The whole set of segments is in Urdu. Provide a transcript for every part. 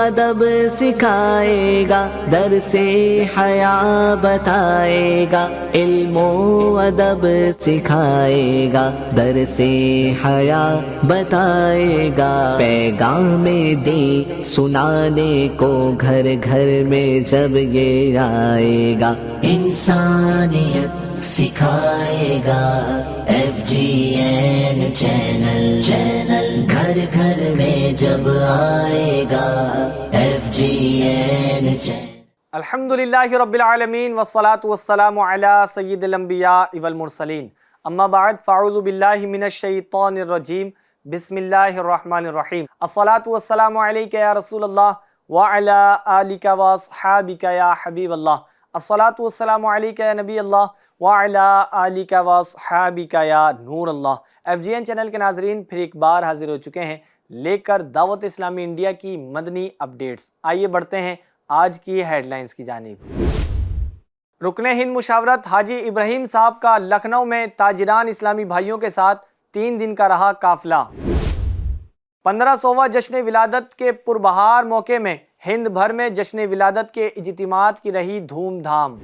ادب سکھائے گا، درس حیا بتائے گا، علم و ادب سکھائے گا، درس حیا بتائے گا، پیغام دین سنانے کو گھر گھر میں جب یہ آئے گا، انسانیت سکھائے گا، FGN چینل گھر گھر میں جب آئے گا، FGN چینل۔ الحمدللہ رب العالمین والصلاة والسلام علی سید الانبیاء والمرسلین، اما بعد فاعوذ باللہ من الشیطان الرجیم، بسم اللہ الرحمن الرحیم۔ الصلاة والسلام علیک یا رسول اللہ وعلی آلک واصحابک یا حبیب اللہ، الصلاة والسلام علیک یا نبی اللہ وعلی آلک واصحابک یا نور اللہ۔ FGN چینل کے ناظرین پھر ایک بار حاضر ہو چکے ہیں لے کر دعوت اسلامی انڈیا کی مدنی اپڈیٹس۔ آئیے بڑھتے ہیں آج کی ہیڈ لائنز کی جانب۔ رکن ہند مشاورت حاجی ابراہیم صاحب کا لکھنؤ میں تاجران اسلامی بھائیوں کے ساتھ 3 دن کا رہا قافلہ۔ 1500واں جشن ولادت کے پربہار موقع میں ہند بھر میں جشن ولادت کے اجتماعات کی رہی دھوم دھام۔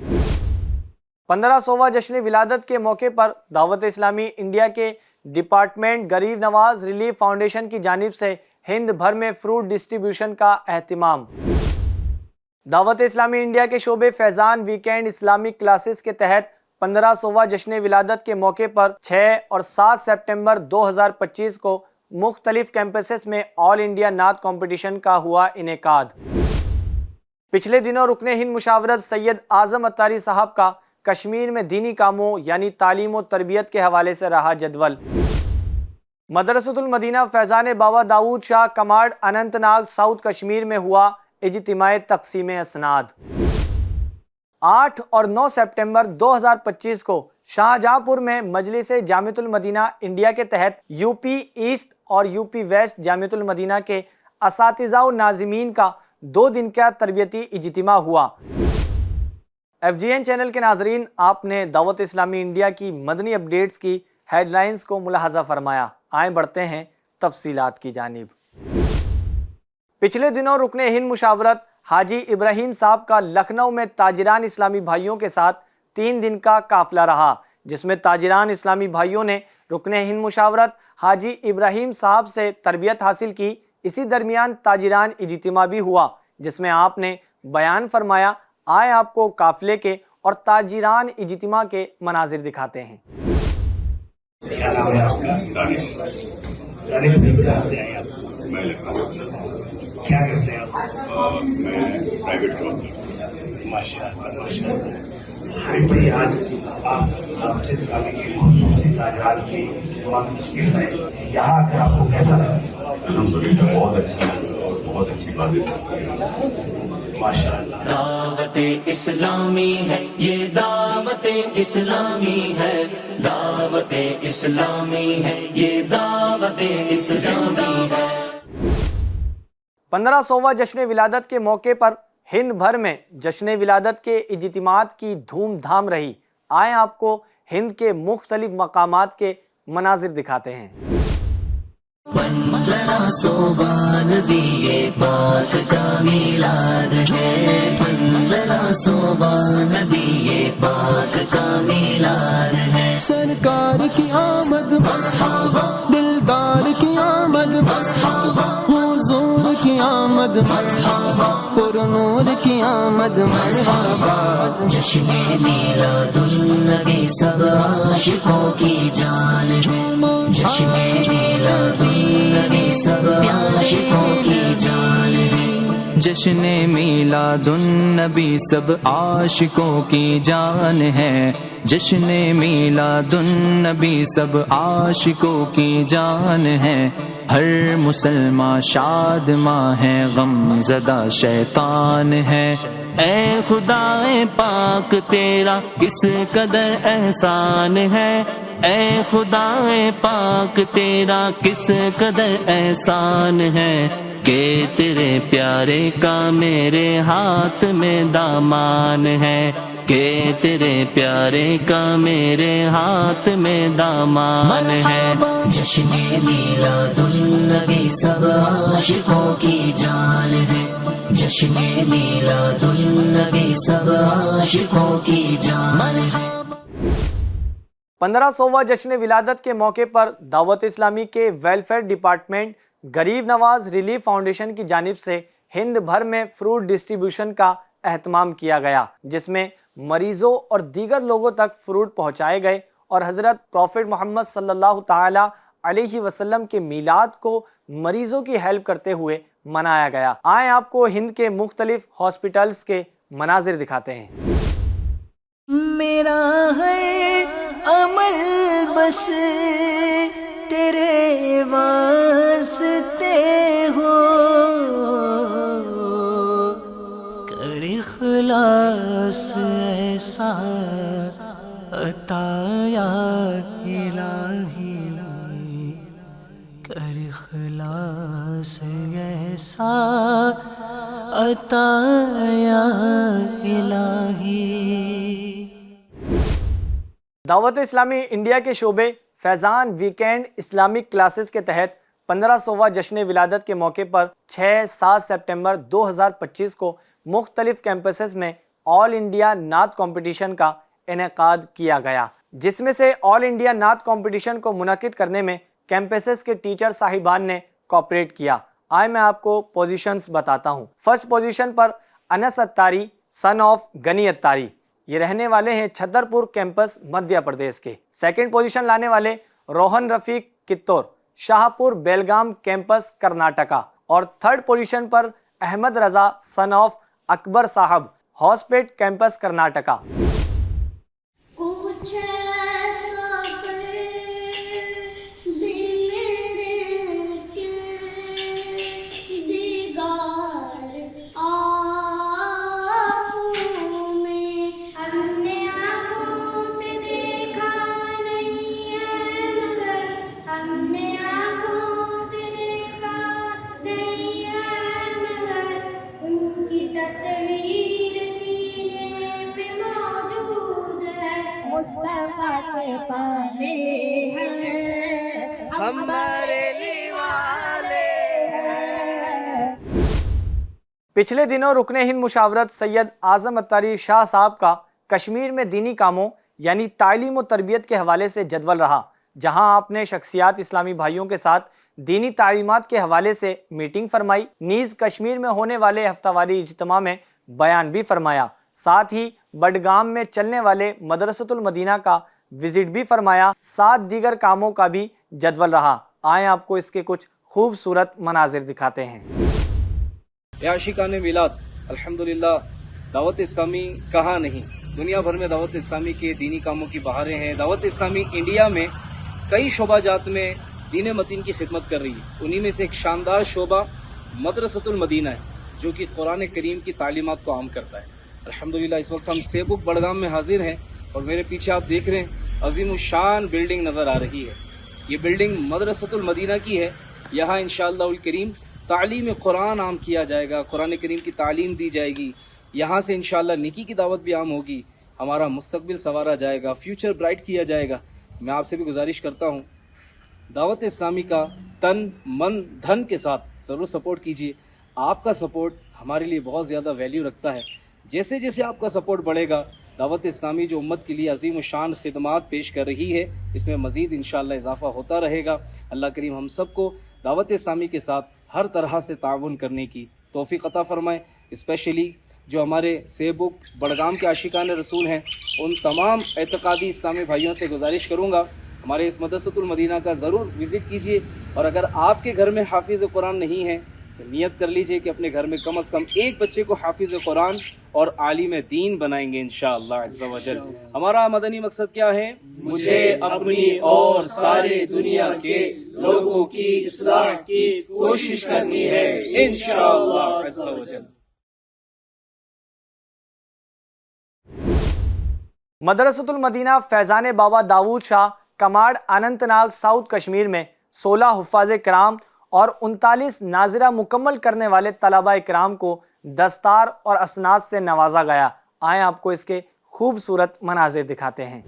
1500واں جشن ولادت کے موقع پر دعوت اسلامی انڈیا کے ڈپارٹمنٹ غریب نواز ریلیف فاؤنڈیشن کی جانب سے ہند بھر میں فروٹ ڈسٹریبیوشن کا اہتمام۔ دعوت اسلامی انڈیا کے شعبے فیضان ویکینڈ اسلامک کلاسز کے تحت 1500واں جشن ولادت کے موقع پر 6 اور 7 سپٹمبر 2025 کو مختلف کیمپسز میں آل انڈیا نعت کمپٹیشن کا ہوا انعقاد۔ پچھلے دنوں رکن ہند مشاورت سید اعظم اتاری صاحب کا کشمیر میں دینی کاموں یعنی تعلیم و تربیت کے حوالے سے رہا جدول۔ مدرسۃ المدینہ فیضان بابا داؤد شاہ کماڈ اننت ناگ ساؤتھ کشمیر میں ہوا اجتماع تقسیم اسناد۔ 8 اور 9 سپٹمبر 2025 کو شاہجہاں پور میں مجلس جامعۃ المدینہ انڈیا کے تحت UP ایسٹ اور UP ویسٹ جامعۃ المدینہ کے اساتذہ و ناظمین کا 2 دن کا تربیتی اجتماع ہوا۔ FGN چینل کے ناظرین، آپ نے دعوت اسلامی انڈیا کی مدنی اپڈیٹس کی ہیڈ لائنز کو ملاحظہ فرمایا۔ آئیں بڑھتے ہیں تفصیلات کی جانب۔ پچھلے دنوں رکن ہند مشاورت حاجی ابراہیم صاحب کا لکھنؤ میں تاجران اسلامی بھائیوں کے ساتھ 3 دن کا قافلہ رہا، جس میں تاجران اسلامی بھائیوں نے رکن ہند مشاورت حاجی ابراہیم صاحب سے تربیت حاصل کی۔ اسی درمیان تاجران اجتماع بھی ہوا، جس میں آپ نے بیان فرمایا۔ آئے آپ کو قافلے کے اور تاجران اجتماع کے مناظر دکھاتے ہیں۔ کیا نام ہے آپ کا؟ دانش بھائی، کہاں سے آئے آپ؟ میں لکھنؤ کیا کرتے ہیں آپ؟ میں پرائیویٹ جاب کرتا ہوں۔ ماشاء اللہ ماشاء اللہ۔ ہمیں بڑی آج آپ اسلامی کی خصوصی تاجرات کی اجتماع تشکیل ہے، یہاں آ کر آپ کو کیسا لگا؟ الحمدللہ بہت اچھا ہے اور بہت اچھی باتیں سب کی۔ ماشاء اللہ۔ دعوت اسلامی ہے یہ، دعوت اسلامی ہے، دعوت اسلامی ہے یہ، دعوت اسلامی ہے۔ 1500واں جشن ولادت کے موقع پر ہند بھر میں جشن ولادت کے اجتماعات کی دھوم دھام رہی۔ آئیں آپ کو ہند کے مختلف مقامات کے مناظر دکھاتے ہیں۔ 1500 نبی پاک کا میلاد ہے، 1500 نبی پاک کا میلاد ہے۔ سرکار کی آمد مرحبا، دلدار کی آمد مرحبا، حضور کی آمد مرحبا، پر نور کی آمد مرحبا۔ جشن میلاد النبی سب عاشقوں کی جان ہے، جشن میلاد النبی سب عاشقوں کی جان ہے۔ جشن میلاد النبی سب عاشقوں کی جان ہے، جشن میلاد النبی سب عاشقوں کی جان ہے۔ ہر مسلمان شاد ماں ہے، غم زدہ شیطان ہے۔ اے خدا پاک تیرا کس قدر احسان ہے، اے خدا پاک تیرا کس قدر احسان ہے، کہ تیرے پیارے کا میرے ہاتھ میں دامان ہے، کہ تیرے پیارے کا میرے ہاتھ میں دامان ہے۔ جشن میلاد النبی سب عاشقوں کی جان ہے، جشن میلاد النبی سب عاشقوں کی جان ہے۔ 1500واں جشن ولادت کے موقع پر دعوت اسلامی کے ویلفیئر ڈپارٹمنٹ غریب نواز ریلیف فاؤنڈیشن کی جانب سے ہند بھر میں فروٹ ڈسٹریبیوشن کا اہتمام کیا گیا، جس میں مریضوں اور دیگر لوگوں تک فروٹ پہنچائے گئے اور حضرت پروفٹ محمد صلی اللہ تعالی علیہ وسلم کے میلاد کو مریضوں کی ہیلپ کرتے ہوئے منایا گیا۔ آئیں آپ کو ہند کے مختلف ہاسپٹلز کے مناظر دکھاتے ہیں۔ میرا ہر عمل بس تیرے واسطے ہو، کر اخلاص ایسا عطا یا الہی، کر اخلاص ایسا عطا یا الہی۔ دعوت اسلامی انڈیا کے شعبے فیضان ویکینڈ اسلامک کلاسز کے تحت 1500واں جشن ولادت کے موقع پر 6-7 سپٹمبر 2025 کو مختلف کیمپسز میں آل انڈیا نعت کمپٹیشن کا انعقاد کیا گیا، جس میں سے آل انڈیا نعت کمپٹیشن کو منعقد کرنے میں کیمپسز کے ٹیچر صاحبان نے کوآپریٹ کیا۔ آئے میں آپ کو پوزیشنز بتاتا ہوں۔ فرسٹ پوزیشن پر انس اتاری سن آف گنی اتاری، یہ رہنے والے ہیں چھترپور کیمپس مدھیہ پردیش کے۔ سیکنڈ پوزیشن لانے والے روہن رفیق کتور، شاہپور بیلگام کیمپس کرناٹکا۔ اور تھرڈ پوزیشن پر Ahmed Raza son of Akbar Sahab, Hospet campus Karnataka. پچھلے دنوں رکن ہند مشاورت سید اعظم اتاری شاہ صاحب کا کشمیر میں دینی کاموں یعنی تعلیم و تربیت کے حوالے سے جدول رہا، جہاں آپ نے شخصیات اسلامی بھائیوں کے ساتھ دینی تعلیمات کے حوالے سے میٹنگ فرمائی، نیز کشمیر میں ہونے والے ہفتہ واری اجتماع میں بیان بھی فرمایا، ساتھ ہی بڈگام میں چلنے والے مدرسۃ المدینہ کا وزٹ بھی فرمایا، 7 دیگر کاموں کا بھی جدول رہا۔ آئیں آپ کو اس کے کچھ خوبصورت مناظر دکھاتے ہیں۔ عاشقان میلاد، الحمدللہ دعوت اسلامی کہاں نہیں، دنیا بھر میں دعوت اسلامی کے دینی کاموں کی بہاریں ہیں۔ دعوت اسلامی انڈیا میں کئی شعبہ جات میں دین متین کی خدمت کر رہی ہے، انہی میں سے ایک شاندار شعبہ مدرسۃ المدینہ ہے، جو کہ قرآن کریم کی تعلیمات کو عام کرتا ہے۔ الحمدللہ اس وقت ہم سیبک بڑگام میں حاضر ہیں اور میرے پیچھے آپ دیکھ رہے ہیں عظیم الشان بلڈنگ نظر آ رہی ہے، یہ بلڈنگ مدرسۃ المدینہ کی ہے۔ یہاں انشاءاللہ الکریم تعلیم قرآن عام کیا جائے گا، قرآن کریم کی تعلیم دی جائے گی، یہاں سے انشاءاللہ نیکی کی دعوت بھی عام ہوگی، ہمارا مستقبل سنوارا جائے گا، فیوچر برائٹ کیا جائے گا۔ میں آپ سے بھی گزارش کرتا ہوں دعوت اسلامی کا تن من دھن کے ساتھ ضرور سپورٹ کیجیے، آپ کا سپورٹ ہمارے لیے بہت زیادہ ویلیو رکھتا ہے۔ جیسے جیسے آپ کا سپورٹ بڑھے گا، دعوت اسلامی جو امت کے لیے عظیم الشان خدمات پیش کر رہی ہے، اس میں مزید انشاءاللہ اضافہ ہوتا رہے گا۔ اللہ کریم ہم سب کو دعوت اسلامی کے ساتھ ہر طرح سے تعاون کرنے کی توفیق عطا فرمائے۔ اسپیشلی جو ہمارے سیبک بڑگام کے عاشقان رسول ہیں، ان تمام اعتقادی اسلامی بھائیوں سے گزارش کروں گا ہمارے اس مدرسۃ المدینہ کا ضرور وزٹ کیجیے، اور اگر آپ کے گھر میں حافظ قرآن نہیں ہے تو نیت کر لیجئے کہ اپنے گھر میں کم از کم ایک بچے کو حافظ قرآن اور عالم دین بنائیں گے انشاءاللہ عز و جل۔ ہمارا مدنی مقصد کیا ہے؟ مجھے اپنی اور ساری دنیا کے لوگوں کی اصلاح کی کوشش کرنی ہے انشاءاللہ عز و جل۔ مدرسۃ المدینہ فیضان بابا داود شاہ کماڑ اننت ناگ ساؤتھ کشمیر میں 16 حفاظ کرام اور 39 ناظرہ مکمل کرنے والے طلبہ کرام کو دستار اور اسناد سے نوازا گیا۔ آئیں آپ کو اس کے خوبصورت مناظر دکھاتے ہیں۔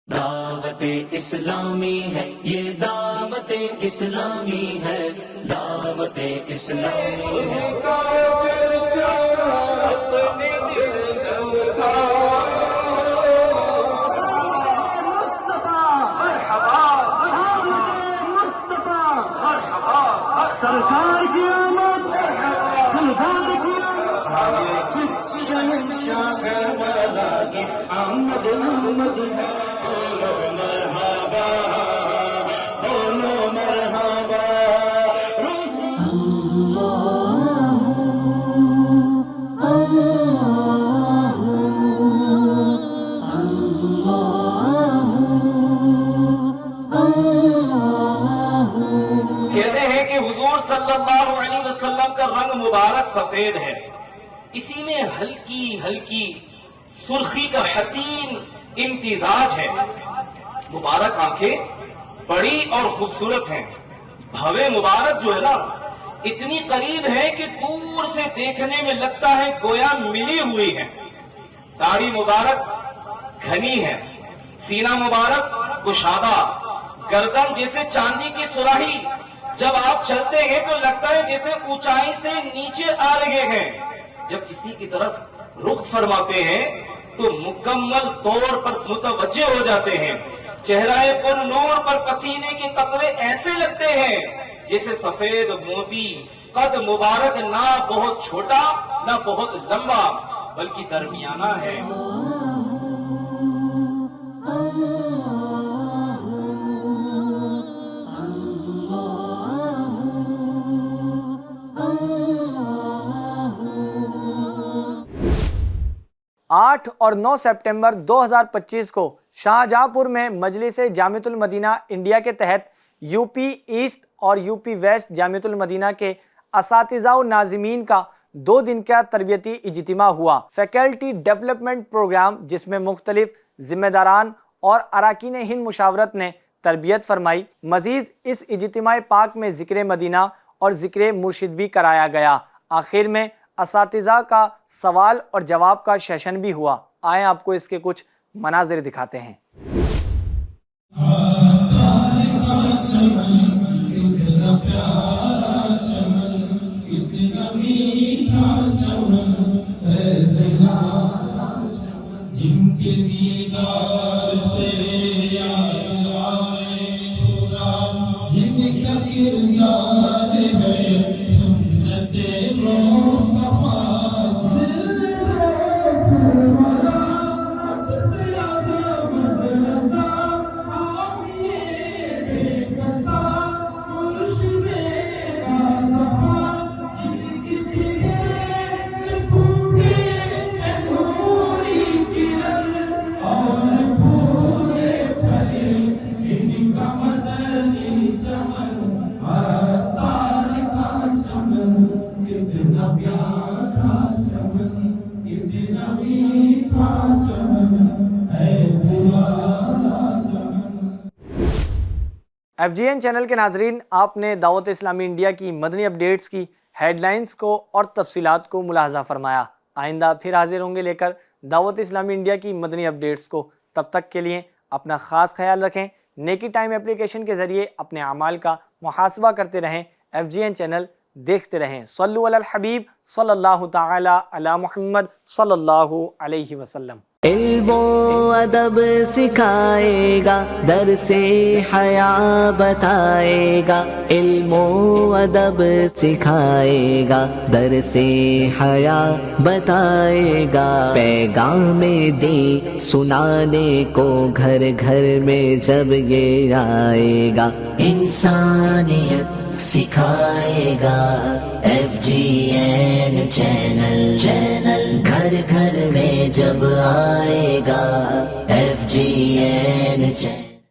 دعوت اسلامی ہے یہ، دعوت اسلامی ہے، دعوت اسلامی ہے۔ سرکار کی آمد، سرکار کی آمد، یہ کس شہنشاہ والا کی آمد آمد ہے۔ بولو مرحبا، بولو مرحبا۔ کہتے ہیں کہ حضور صلی اللہ علیہ وسلم کا رنگ مبارک سفید ہے، اسی میں ہلکی ہلکی سرخی کا حسین امتزاج ہے۔ مبارک آنکھیں بڑی اور خوبصورت ہیں، بھوے مبارک جو ہے نا اتنی قریب ہے کہ دور سے دیکھنے میں لگتا ہے گویا ملی ہوئی ہے۔ داڑھی مبارک گھنی ہے، سینہ مبارک کشادہ، گردن جیسے چاندی کی سراہی، جب آپ چلتے ہیں تو لگتا ہے جیسے اونچائی سے نیچے آ رہے ہیں۔ جب کسی کی طرف رخ فرماتے ہیں تو مکمل طور پر متوجہ ہو جاتے ہیں۔ چہرہ پر نور پر پسینے کے قطرے ایسے لگتے ہیں جیسے سفید موتی۔ قد مبارک نہ بہت چھوٹا نہ بہت لمبا بلکہ درمیانہ ہے۔ آٹھ اور 9 سپٹمبر 2025 کو شاہجہاں پور میں مجلس جامعۃ المدینہ انڈیا کے تحت یو پی ایسٹ اور یو پی ویسٹ جامعۃ المدینہ کے اساتذہ و ناظمین کا 2 دن کا تربیتی اجتماع ہوا۔ فیکلٹی ڈیولپمنٹ پروگرام جس میں مختلف ذمہ داران اور اراکین ہند مشاورت نے تربیت فرمائی۔ مزید اس اجتماع پاک میں ذکر مدینہ اور ذکر مرشد بھی کرایا گیا۔ آخر میں اساتذہ کا سوال اور جواب کا سیشن بھی ہوا۔ آئیں آپ کو اس کے کچھ مناظر دکھاتے ہیں۔ ایف جی این چینل کے ناظرین، آپ نے دعوت اسلامی انڈیا کی مدنی اپڈیٹس کی ہیڈ لائنز کو اور تفصیلات کو ملاحظہ فرمایا۔ آئندہ پھر حاضر ہوں گے لے کر دعوت اسلامی انڈیا کی مدنی اپڈیٹس کو۔ تب تک کے لیے اپنا خاص خیال رکھیں۔ نیکی ٹائم اپلیکیشن کے ذریعے اپنے اعمال کا محاسبہ کرتے رہیں۔ ایف جی این چینل دیکھتے رہیں۔ صلو علی الحبیب صلی اللہ تعالی علی محمد صلی اللہ علیہ وسلم۔ علم و ادب سکھائے گا، درس حیا بتائے گا۔ علم و ادب سکھائے گا، درس حیا بتائے گا۔ پیغام دین سنانے کو گھر گھر میں جب یہ آئے گا، انسانیت سکھائے گا۔ ایف جی این چینل گھر گھر میں جب آئے گا، ایف جی این چینل